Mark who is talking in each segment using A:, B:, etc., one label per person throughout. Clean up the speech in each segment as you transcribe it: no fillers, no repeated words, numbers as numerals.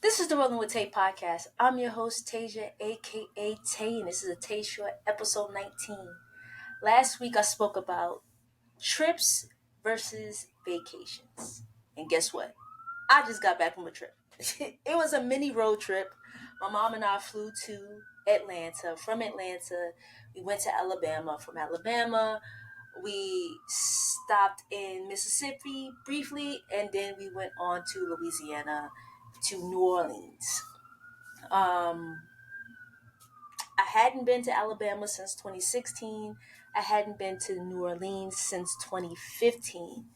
A: This is the Rolling with Tay podcast. I'm your host, Tasia, aka Tay, and this is a Tay Short episode 19. Last week I spoke about trips versus vacations. And guess what? I just got back from a trip. It was a mini road trip. My mom and I flew to Atlanta. From Atlanta, we went to Alabama. From Alabama, we stopped in Mississippi briefly, and then we went on to Louisiana, to New Orleans. Um, I hadn't been to Alabama since 2016. I hadn't been to New Orleans since 2015.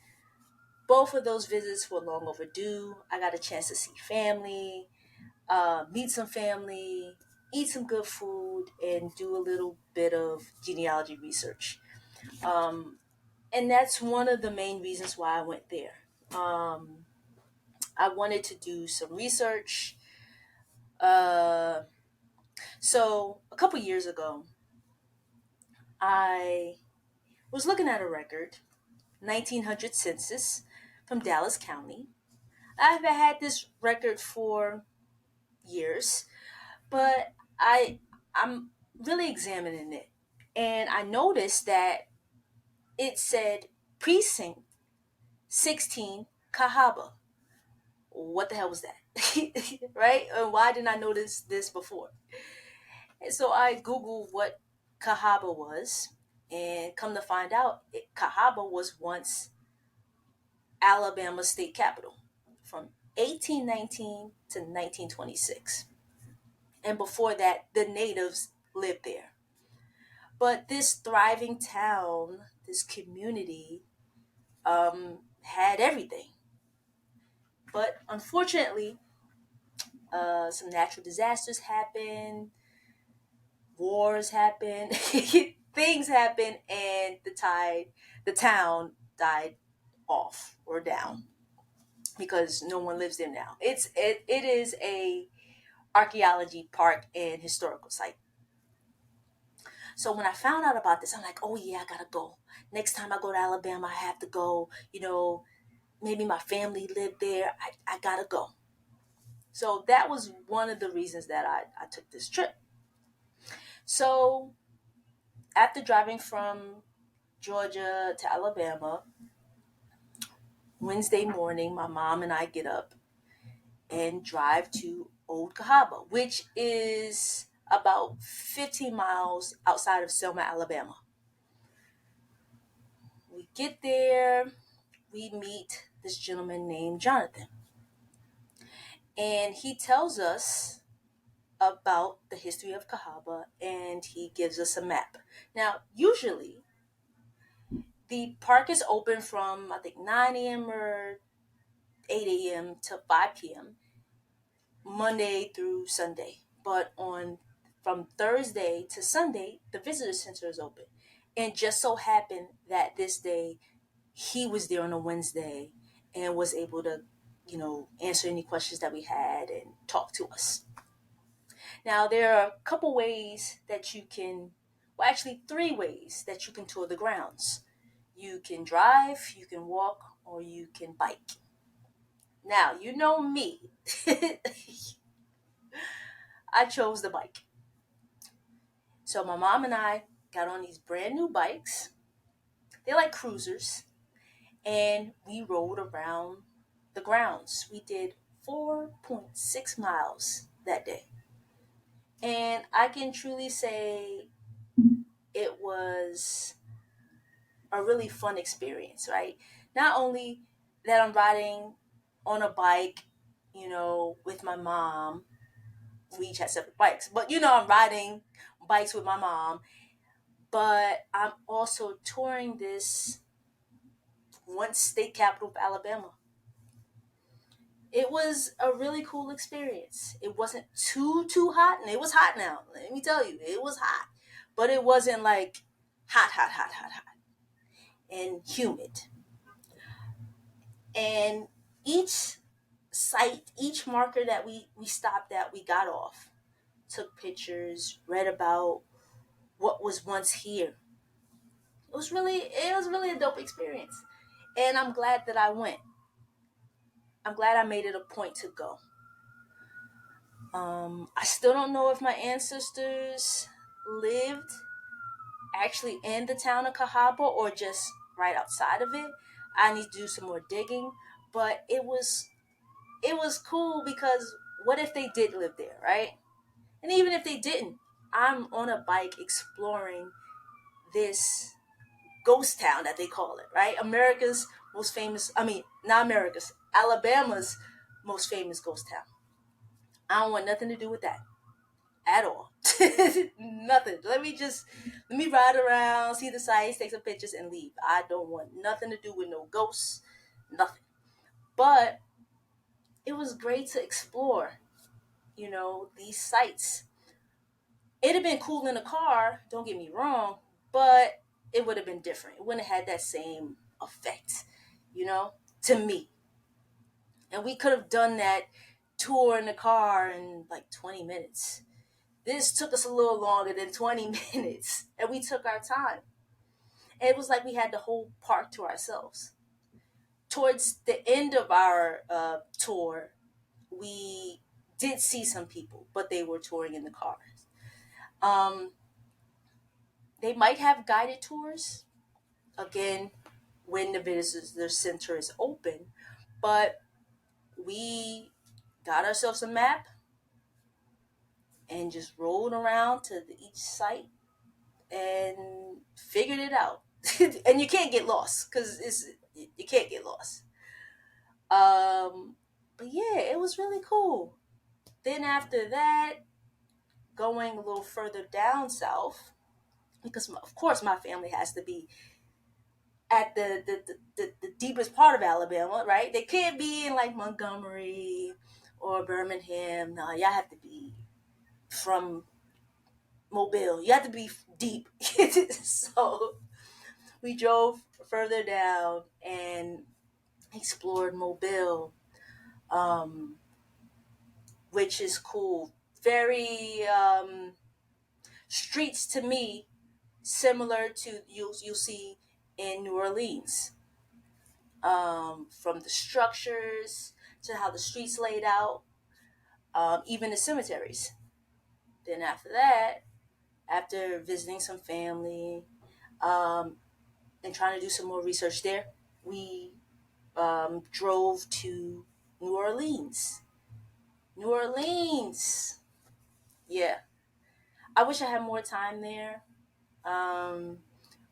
A: Both of those visits were long overdue. I got a chance to see family, meet some family, eat some good food, and do a little bit of genealogy research. Um, and that's one of the main reasons why I went there. Um, I wanted to do some research. Uh, so a couple years ago, I was looking at a record, 1900 census from Dallas County. I've had this record for years, but I'm really examining it, and I noticed that it said precinct 16 Cahawba. What the hell was that? Right? And why didn't I notice this before? And so I Googled what Cahawba was, and come to find out, Cahawba was once Alabama state capital from 1819 to 1926. And before that, the natives lived there. But this thriving town, this community, had everything. But unfortunately, some natural disasters happened, wars happened, things happened, and the town died off or down because no one lives there now. It is a archaeology park and historical site. So when I found out about this, I'm like, oh yeah, I gotta go. Next time I go to Alabama, I have to go. Maybe my family lived there. I gotta go. So that was one of the reasons that I took this trip. So after driving from Georgia to Alabama, Wednesday morning, my mom and I get up and drive to Old Cahawba, which is about 15 miles outside of Selma, Alabama. We get there, we meet this gentleman named Jonathan, and he tells us about the history of Cahawba, and he gives us a map. Now, usually the park is open from I think 9 a.m. or 8 a.m. to 5 p.m. Monday through Sunday. But on from Thursday to Sunday, the visitor center is open. And just so happened that this day he was there on a Wednesday and was able to, answer any questions that we had and talk to us. Now, there are a couple ways that you can, well, actually, three ways that you can tour the grounds. You can drive, you can walk, or you can bike. Now, you know me. I chose the bike. So my mom and I got on these brand new bikes. They're like cruisers. And we rode around the grounds. We did 4.6 miles that day. And I can truly say it was a really fun experience, right? Not only that I'm riding on a bike, with my mom. We each had separate bikes, but I'm riding bikes with my mom. But I'm also touring this once state capital of Alabama. It was a really cool experience. It wasn't too hot, and it was hot now. Let me tell you, it was hot, but it wasn't like hot, and humid. And each site, each marker that we stopped at, we got off, took pictures, read about what was once here. It was really a dope experience, and I'm glad that I went. I'm glad I made it a point to go. I still don't know if my ancestors lived actually in the town of Cahaba or just right outside of it. I need to do some more digging, but it was cool because what if they did live there, right? And even if they didn't, I'm on a bike exploring this ghost town that they call it, right? America's most famous, I mean, not America's, Alabama's most famous ghost town. I don't want nothing to do with that at all. Nothing. Let me ride around, see the sights, take some pictures, and leave. I don't want nothing to do with no ghosts, nothing. But it was great to explore, these sites. It'd have been cool in the car, don't get me wrong, but it would have been different. It wouldn't have had that same effect, you know, to me. And we could have done that tour in the car in like 20 minutes. This took us a little longer than 20 minutes, and we took our time. And it was like we had the whole park to ourselves. Towards the end of our tour, we did see some people, but they were touring in the cars. Um, they might have guided tours again when the visitor center is open, but we got ourselves a map and just rolled around to each site and figured it out. And you can't get lost because you can't get lost. Um, but yeah, it was really cool. Then after that, going a little further down south, because of course my family has to be at the deepest part of Alabama, right? They can't be in like Montgomery or Birmingham. No, y'all have to be from Mobile. You have to be deep. So we drove further down and explored Mobile, um, which is cool. Very streets to me similar to you'll see in New Orleans. From the structures to how the streets laid out, even the cemeteries. Then after that, after visiting some family um, and trying to do some more research there, we drove to New Orleans. New Orleans. Yeah. I wish I had more time there. Um,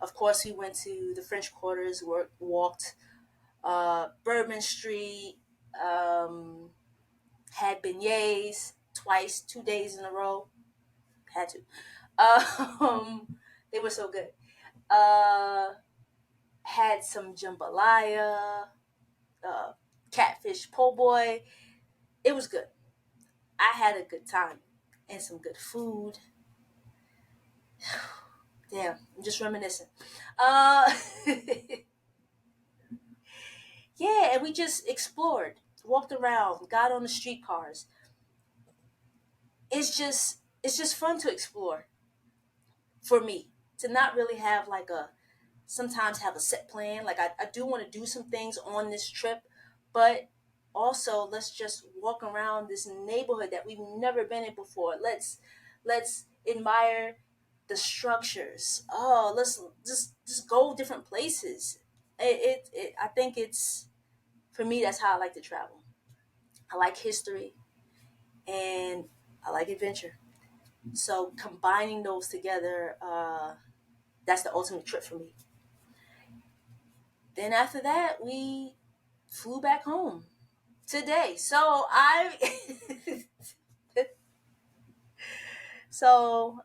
A: of course, we went to the French Quarters, walked Bourbon Street, um, had beignets twice, 2 days in a row. Had to. They were so good. Uh, had some jambalaya, uh, catfish po' boy. It was good. I had a good time and some good food. Damn, I'm just reminiscing. Uh, yeah, and we just explored, walked around, got on the streetcars. It's just fun to explore for me to not really have like a sometimes have a set plan. Like I do want to do some things on this trip, but also let's just walk around this neighborhood that we've never been in before. Let's admire the structures. Oh, let's just go different places. I think it's for me that's how I like to travel. I like history and I like adventure. So combining those together, that's the ultimate trip for me. Then after that, we flew back home today. So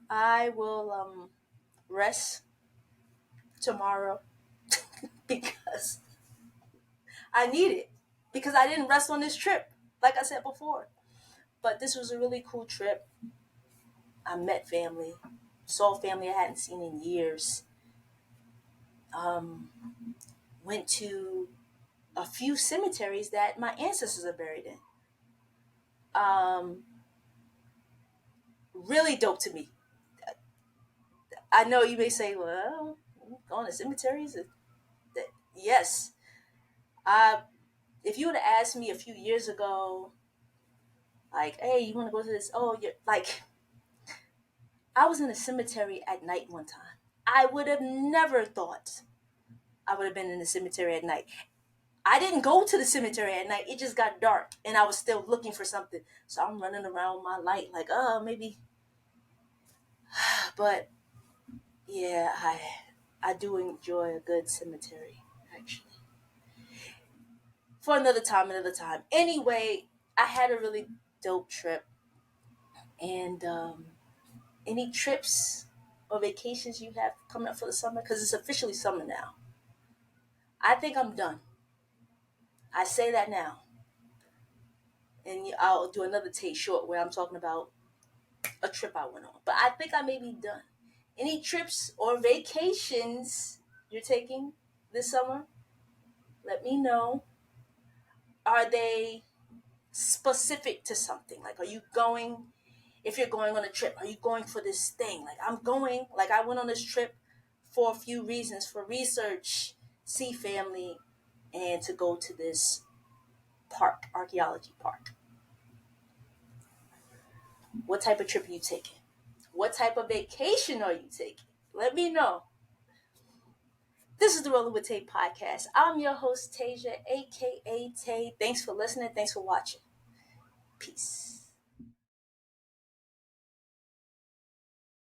A: I will rest tomorrow because I need it because I didn't rest on this trip, like I said before. But this was a really cool trip. I met family, saw family I hadn't seen in years. Um, went to a few cemeteries that my ancestors are buried in. Um, really dope to me. I know you may say, well, going to cemeteries? Yes. I, if you would have asked me a few years ago, Like, hey, you want to go to this? Oh, you're like, I was in a cemetery at night one time. I would have never thought I would have been in the cemetery at night. I didn't go to the cemetery at night. It just got dark and I was still looking for something. So I'm running around with my light, like, maybe. But yeah, I do enjoy a good cemetery, actually. For another time, another time. Anyway, I had a really dope trip. And any trips or vacations you have coming up for the summer? Because it's officially summer now. I think I'm done. I say that now. And I'll do another take short where I'm talking about a trip I went on. But I think I may be done. Any trips or vacations you're taking this summer? Let me know. Are they specific to something? Like, are you going, if you're going on a trip, are you going for this thing? Like, I'm going, like, I went on this trip for a few reasons, for research, see family, and to go to this park, archaeology park. What type of trip are you taking? What type of vacation are you taking? Let me know. This is the Rolling with Tay podcast. I'm your host, Tasia, aka Tay. Thanks for listening. Thanks for watching. Peace.